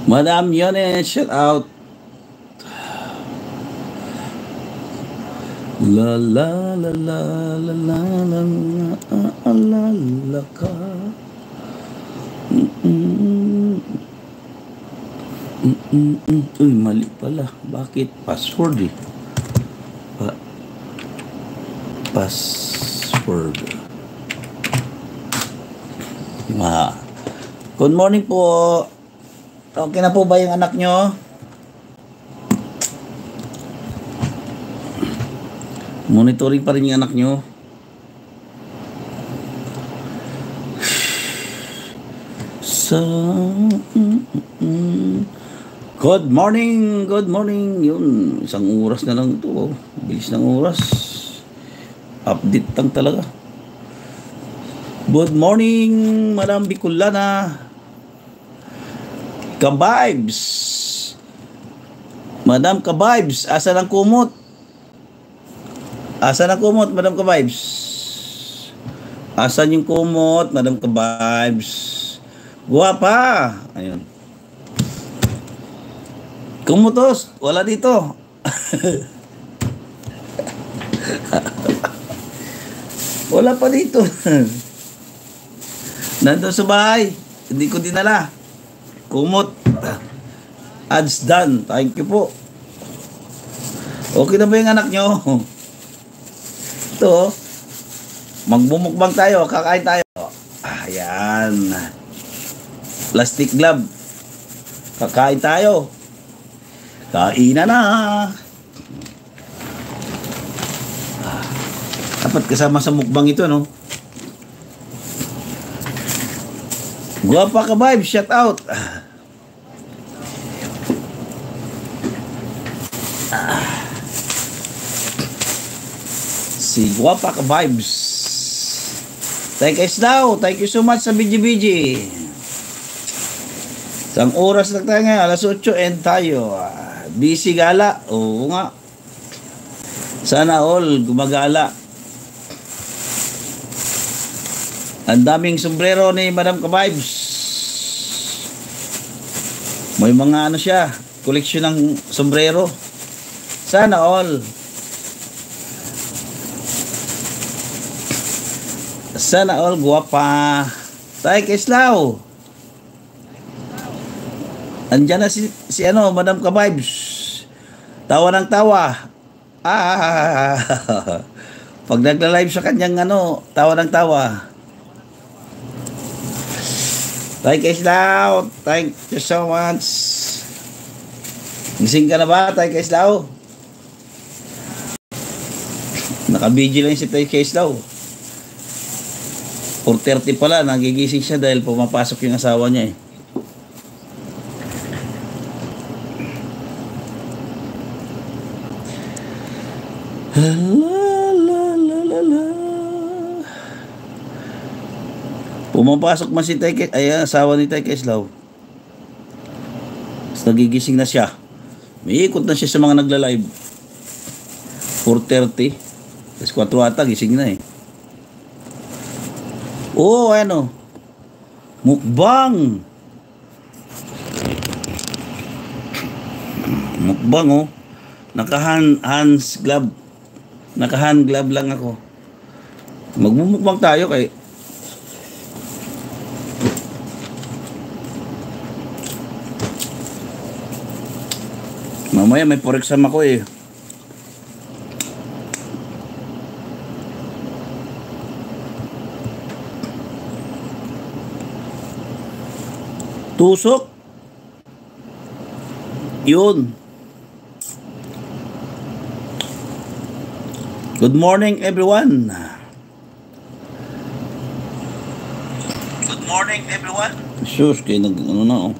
Madam Yone, shout out. La la la la la la la la la la ka. Uy, mali pala. Bakit? Password eh. Password. Good morning po. Okay na po ba yung anak nyo? Monitoring pa rin yung anak nyo? Good morning, good morning. Yun, isang oras na lang ito. Bilis ng oras. Update lang talaga. Good morning, Madam Bicolana. Kabibes. Madam Kabibes, asa ng kumot? Asa ng kumot, Madam Kabibes? Asan yung kumot, Madam Kabibes? Guwapa. Ayun. Kumutos, wala dito. Wala pa dito. Nandun sa bahay. Hindi ko dinala. Kumot. Ads done. Thank you po. Okay na ba yung anak nyo? Ito. Magbumukbang tayo. Kakain tayo. Ayan. Plastic glove. Kakain tayo. Kainan na. Dapat kasama sa mukbang ito, no? Guwapa ka vibe, shout out. Si Guwapa ka vibes. Thank you daw. Thank you so much sa BGBG. Isang oras lang tayo ngayon, alas 8 and tayo. Busy gala. Oo nga. Sana all gumagala. Ang daming sombrero ni Madam Kabibes. May mga ano siya, koleksyon ng sombrero. Sana all. Sana all guwapa. Tay Kislaw. Andiyan na si ano, Madam Kabibes. Tawa ng tawa. Pag nagla-live sa kanyang ano, tawa ng tawa. Tay Kislaw, thank you so much. Gising ka na ba, Tay Kislaw? Naka-video lang si Tay Kislaw. 4:30 pala, nagigising siya dahil pumapasok yung asawa niya eh. Pumapasok man si Tay Kislaw, ayan, asawa ni Tay Kislaw. Tapos nagigising na siya. May ikot na siya sa mga nagla-live. 4:30. Tapos 4 ata, gising na eh. Oo, ano. Mukbang. Mukbang, oh. Naka-hands glove. Naka-hand glove lang ako. Magmumukbang tayo kay mamaya may for exam ako eh. Tusok. Yun. Good morning everyone. Good morning everyone. Sus, kayo nag ano na oh.